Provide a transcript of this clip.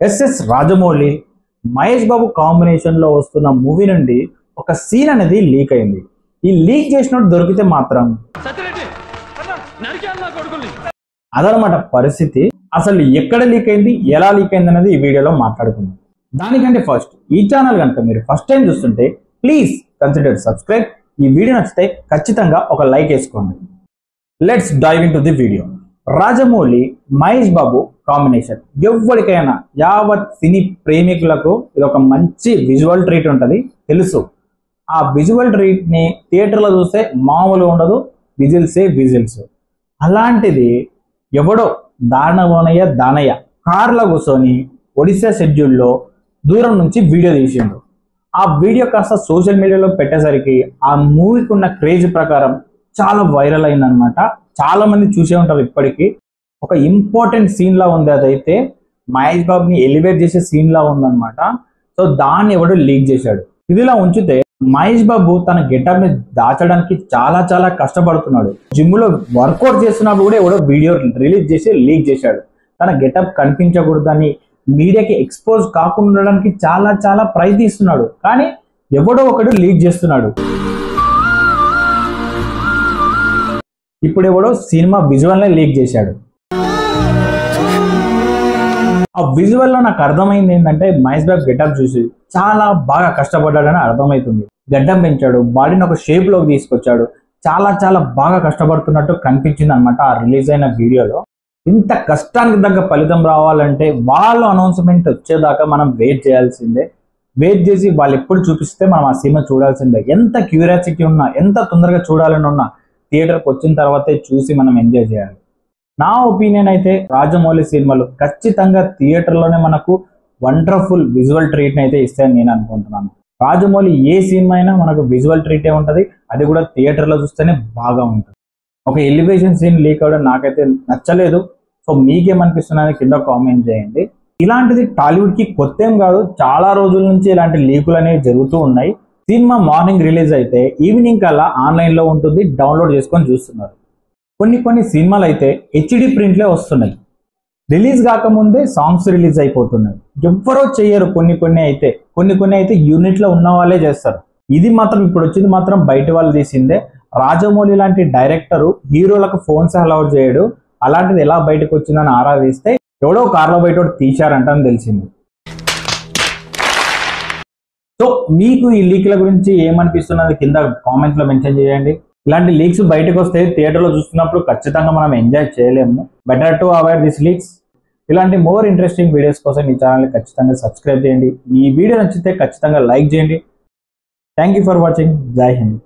SS Rajamouli Mahesh Babu combination లో వస్తున్న movie నుండి ఒక సీన్ అనేది లీక్ అయింది. ఈ లీక్ చేసినట్టు దొరికితే మాత్రం అదనమాట పరిస్థితి. అసలు ఎక్కడ లీక్ అయింది, ఎలా లీక్ అయింది అనేది ఈ వీడియోలో మాట్లాడుకుందాం. దానికంటే ఫస్ట్ ఈ ఛానల్ కనుక మీరు ఫస్ట్ టైం చూస్తుంటే ప్లీజ్ కన్సిడర్ సబ్స్క్రైబ్. ఈ వీడియో నచ్చితే ఖచ్చితంగా ఒక లైక్ వేసుకోండి. Let's dive into the video. Rajamouli Mahesh Babu combination ఎవరికైనా యావత్ సినీ ప్రేమికులకు ఇది ఒక మంచి విజువల్ ట్రీట్ ఉంటుంది తెలుసు. ఆ విజువల్ ట్రీట్ ని థియేటర్లో చూస్తే మామూలు ఉండదు, విజిల్సే విజిల్స్. అలాంటిది ఎవడో దానయ్య కార్లో కూర్చొని ఒడిశా షెడ్యూల్లో దూరం నుంచి వీడియో తీసిండు. ఆ వీడియో కాస్త సోషల్ మీడియాలో పెట్టేసరికి ఆ మూవీకి ఉన్న క్రేజ్ ప్రకారం చాలా వైరల్ అయిందనమాట. చాలా మంది చూసే ఉంటారు. ఇప్పటికీ ఒక ఇంపార్టెంట్ సీన్ లా ఉంది. అదైతే మహేష్ బాబుని ఎలివేట్ చేసే సీన్ లా ఉందన్నమాట. సో దాన్ని ఎవడో లీక్ చేశాడు. ఇదిలా ఉంచితే మహేష్ బాబు తన గెటప్ ని దాచడానికి చాలా చాలా కష్టపడుతున్నాడు. జిమ్ లో వర్కౌట్ చేస్తున్నప్పుడు కూడా ఎవడో వీడియో రిలీజ్ చేసి లీక్ చేశాడు. తన గెటప్ కనిపించకూడదని, మీడియాకి ఎక్స్పోజ్ కాకుండా ఉండడానికి చాలా చాలా ప్రయత్నిస్తున్నాడు. కానీ ఎవడో ఒకడు లీక్ చేస్తున్నాడు. ఇప్పుడు ఎవడో సినిమా విజువల్ నే లీక్ చేశాడు. ఆ విజువల్ లో నాకు అర్థమైంది ఏంటంటే మహేష్ బాబు గెటప్ చూసి చాలా బాగా కష్టపడ్డాడని అర్థమవుతుంది. గడ్డం పెంచాడు, బాడీని ఒక షేప్ లోకి తీసుకొచ్చాడు. చాలా చాలా బాగా కష్టపడుతున్నట్టు కనిపించింది అనమాట ఆ రిలీజ్ అయిన వీడియోలో. ఇంత కష్టానికి తగ్గ ఫలితం రావాలంటే వాళ్ళు అనౌన్స్మెంట్ వచ్చేదాకా మనం వెయిట్ చేయాల్సిందే. వెయిట్ చేసి వాళ్ళు ఎప్పుడు చూపిస్తే మనం ఆ సినిమా చూడాల్సిందే. ఎంత క్యూరియాసిటీ ఉన్నా, ఎంత తొందరగా చూడాలని ఉన్నా థియేటర్కి వచ్చిన తర్వాతే చూసి మనం ఎంజాయ్ చేయాలి. నా ఒపీనియన్ అయితే రాజమౌళి సినిమాలు ఖచ్చితంగా థియేటర్లోనే మనకు వండర్ఫుల్ విజువల్ ట్రీట్ అయితే ఇస్తాయని నేను అనుకుంటున్నాను. రాజమౌళి ఏ సినిమా అయినా మనకు విజువల్ ట్రీటే ఉంటుంది. అది కూడా థియేటర్లో చూస్తేనే బాగా ఉంటుంది. ఒక ఎలివేషన్ సీన్ లీక్ అవ్వడం నాకైతే నచ్చలేదు. సో మీకేమనిపిస్తున్నది కింద కామెంట్ చేయండి. ఇలాంటిది టాలీవుడ్ కి కొత్త ఏం కాదు, చాలా రోజుల నుంచి ఇలాంటి లీకులు అనేవి జరుగుతూ ఉన్నాయి. సినిమా మార్నింగ్ రిలీజ్ అయితే ఈవినింగ్ కల్లా ఆన్లైన్ లో ఉంటుంది, డౌన్లోడ్ చేసుకొని చూస్తున్నారు. కొన్ని సినిమాలు అయితే హెచ్డి ప్రింట్లే వస్తున్నాయి. రిలీజ్ కాకముందే సాంగ్స్ రిలీజ్ అయిపోతున్నాయి. ఎవ్వరో చెయ్యరు. కొన్ని అయితే యూనిట్ లో ఉన్న వాళ్ళే చేస్తారు. ఇది మాత్రం ఇప్పుడు వచ్చింది మాత్రం బయట వాళ్ళు తీసిందే. రాజమౌళి లాంటి డైరెక్టర్ హీరోలకు ఫోన్స్ అలౌ చేయడు. అలాంటిది ఎలా బయటకు వచ్చిందని ఆరాధిస్తే ఎవడో కార్లో బయట తీశారంటని తెలిసింది. సో మీకు ఈ లీక్ల గురించి ఏమనిపిస్తున్నది కింద కామెంట్ లో మెన్షన్ చేయండి. ఇలాంటి లీక్స్ బయటకు వస్తే థియేటర్లో చూస్తున్నప్పుడు ఖచ్చితంగా మనం ఎంజాయ్ చేయలేము. Better to avoid this leaks. ఇలాంటి మోర్ ఇంట్రెస్టింగ్ వీడియోస్ కోసం ఈ ఛానల్ని ఖచ్చితంగా సబ్స్క్రైబ్ చేయండి. ఈ వీడియో నచ్చితే ఖచ్చితంగా లైక్ చేయండి. Thank you for watching. జై హింద్.